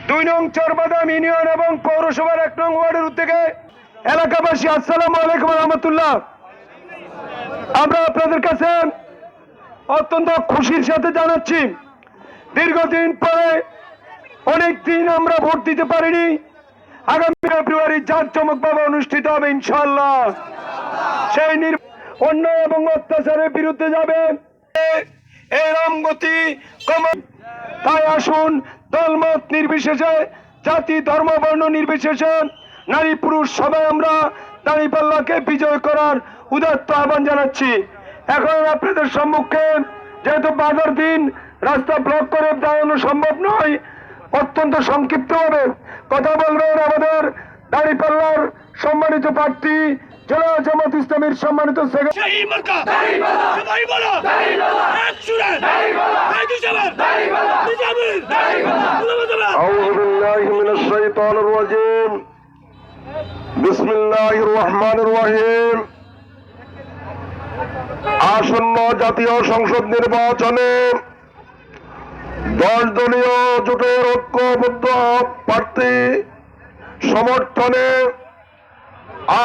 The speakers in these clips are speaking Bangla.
2 নং চরবাদাম ইউনিয়ন এবং পৌরসভার 1 নং ওয়ার্ডের উদ্যোগে এলাকাবাসী আসসালামু আলাইকুম রহমতুল্লাহ। আমরা আপনাদের কাছে অত্যন্ত খুশির সাথে জানাচ্ছি, দীর্ঘদিন পরে অনেক দিন আমরা ভোট দিতে পারিনি। আগামী ফেব্রুয়ারি জাঁকজমকভাবে অনুষ্ঠিত হবে ইনশাআল্লাহ। সেই অন্যায় এবং অত্যাচারের বিরুদ্ধে যাবে এই রামগতি। তাই আসুন, দলমত নির্বিশেষে, জাতি ধর্ম বর্ণ নির্বিশেষে, নারী পুরুষ সবাই আমরা দাঁড়িপাল্লাকে বিজয় করার উদাত্ত আহ্বান জানাচ্ছি। এখন আপনাদের সম্মুখে যেহেতু বাজার দিন, রাস্তা ব্লক করে দাঁড়ানো সম্ভব নয়, অত্যন্ত সংক্ষিপ্তভাবে কথা বলবেন আমাদের দাঁড়িপাল্লার সম্মানিত প্রার্থী জেলা জামাত ইসলামীর সম্মানিত বিসমিল্লাহির রহমানির রহিম। আসন্ন জাতীয় সংসদ নির্বাচনে 10 দলীয় জোটের ঐক্যবদ্ধ প্রার্থী সমর্থনে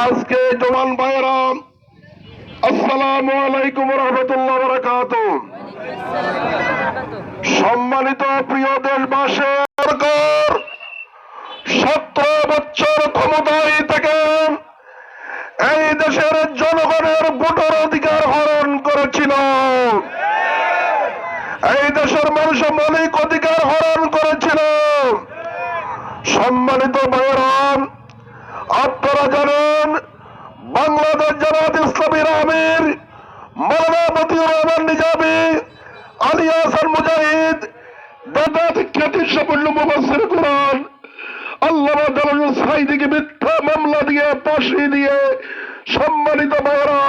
আজকে জওয়ান ভাইরা আসসালামু আলাইকুম রহমতুল্লাহ বারাকাতুহু। সম্মানিত প্রিয় দেশবাসী, সরকার 17 বছর ক্ষমতায় থেকে এই দেশের জনগণের ভোটার অধিকার হরণ করেছিল, এই দেশের মানুষের মৌলিক অধিকার হরণ করেছিল। সম্মানিত ভাইরা, আপনারা জানেন বাংলাদেশ জামাত ইসলামীর আমির মাওলানা মতিউর রহমান নিজামী আলিয়াস আল মুজাহিদ দাদা খ্যাতির সাফল্য মুফাসসির কোরআন আল্লামা জালালুল সাইদিকে মিথ্যা মামলা দিয়ে ফাঁসি দিয়ে, সম্মানিত ভাইরা,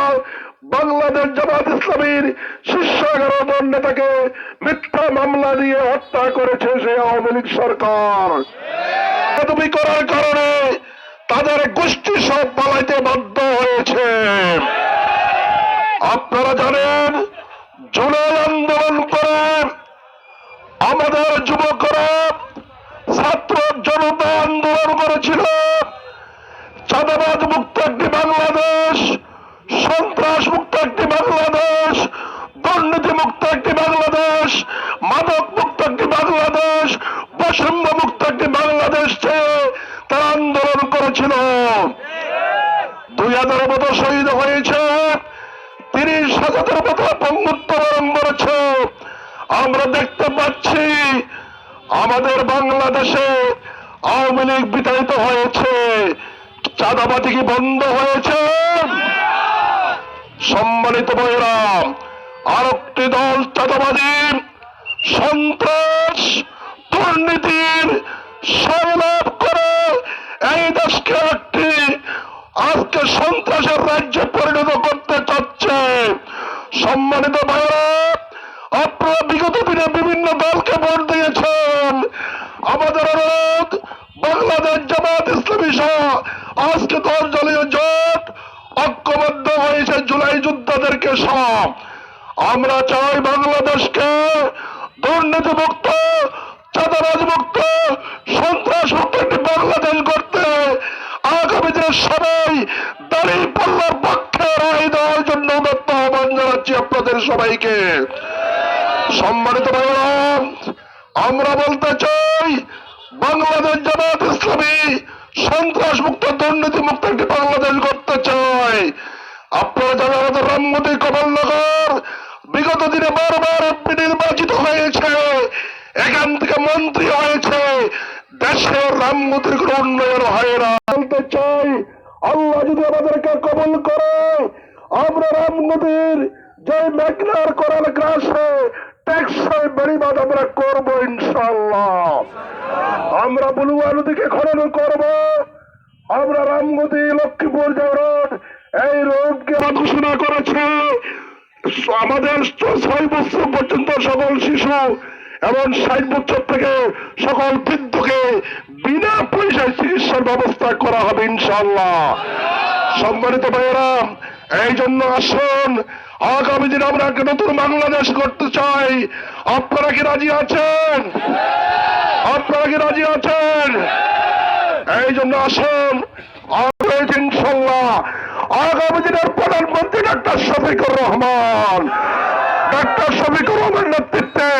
বাংলাদেশ জামাত ইসলামীর শীর্ষ 11 জন নেতাকে মিথ্যা মামলা দিয়ে হত্যা করেছে সেই আওয়ামী লীগ সরকার। বেদবি করার কারণে তাদের গোষ্ঠী সব পালাইতে বাধ্য হয়েছে। আপনারা জানেন জুলাই আন্দোলন করে আমাদের যুবকরা, ছাত্র জনতা আন্দোলন করেছিল চাঁদাবাজ মুক্ত একটি বাংলাদেশ, সন্ত্রাস মুক্ত একটি বাংলাদেশ, দুর্নীতি মুক্ত একটি বাংলাদেশ, মাদক মুক্ত একটি বাংলাদেশ, বৈষম্য মুক্ত একটি বাংলাদেশ চেয়ে তারা আন্দোলন করেছিল। 2000 মতো শহীদ হয়েছে, 30,000 মতো পঙ্গুত্ব বরণ করেছে। আমরা দেখতে পাচ্ছি আমাদের বাংলাদেশে আওয়ামী লীগ বিতাড়িত হয়েছে, চাঁদাবাজি কি বন্ধ হয়েছে? সম্মানিত ভাইরা, আরেকটি দল চাঁদাবাজি, সন্ত্রাস, দুর্নীতির সংলাপ করে এই দেশকে একটি আজকে সন্ত্রাসের রাজ্যে পরিণত করতে চাচ্ছে। সম্মানিত ভাইরা, আপনারা বিগত দিনে বিভিন্ন দলকে ভোট দিয়েছেন। আমাদের অনুরোধ, বাংলাদেশ জামাত ইসলামী সহ আজকে 10 দলীয় জোট ঐক্যবদ্ধ হয়েছে জুলাই যোদ্ধাদেরকে সহ। আমরা চাই বাংলাদেশকে দুর্নীতি মুক্ত, চাঁদাবাজ মুক্ত, সন্ত্রাস মুক্ত একটি বাংলাদেশ গড়তে আগামী দিনে সবাই দাঁড়িপাল্লার পক্ষে রায় দেওয়ার জন্য উদাত্ত আহ্বান জানাচ্ছি আপনাদের সবাইকে। সম্মানিত ভাইরা, আমরা বলতে চাই বাংলাদেশ জামাত ইসলামী সন্ত্রাস মুক্ত, দুর্নীতি মুক্ত একটি বাংলাদেশ গড়তে চাই। আপনারা জানেন আমাদের রামগতি কমলনগর বিগত দিনে বারবার এমপি নির্বাচিত হয়েছে, এখান থেকে মন্ত্রী হয়েছে, দেশের রামগতির কোন উন্নয়ন হয় না। বলতে চাই আল্লাহ যদি আমাদেরকে কবুল করে, আমরা রামগতির যে মেঘনার করাল গ্রাসে টেকসই বেড়িবাঁধ আমরা করবো ইনশাআল্লাহ। আমরা বুলুয়া নদীকে খনন করব, আমরা রামগতি লক্ষ্মীপুর যে রোড, এই রোডকে ঘোষণা করেছে আমাদের 6 বছর পর্যন্ত সকল শিশু এবং 60 বছর থেকে সকল বৃদ্ধকে বিনা পয়সায় চিকিৎসার ব্যবস্থা করা হবে ইনশাআল্লাহ। সম্মানিত ভাইয়েরা, এই জন্য আসুন আগামী দিনে আমরা একটা নতুন বাংলাদেশ করতে চাই। আপনারা কি রাজি আছেন? আপনারা কি রাজি আছেন? এই জন্য আসুন ইনশাল্লাহ আগামী দিনের প্রধানমন্ত্রী ডাক্তার শফিকুর রহমান নেতৃত্বে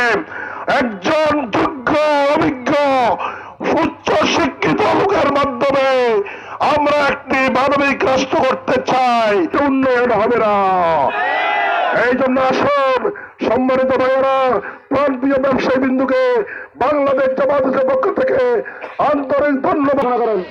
একজন যোগ্য অভিজ্ঞ উচ্চ শিক্ষিত লোকের মাধ্যমে আমরা একটি মানবিক রাষ্ট্র করতে চাই। উন্নয়ন হবে না। এই জন্য আসুন সম্মানিত ভাইয়েরা, প্রান্তীয় ব্যবসায়ী বিন্দুকে বাংলাদেশ জামায়াতের পক্ষ থেকে আন্তরিক ধন্যবাদ করেন।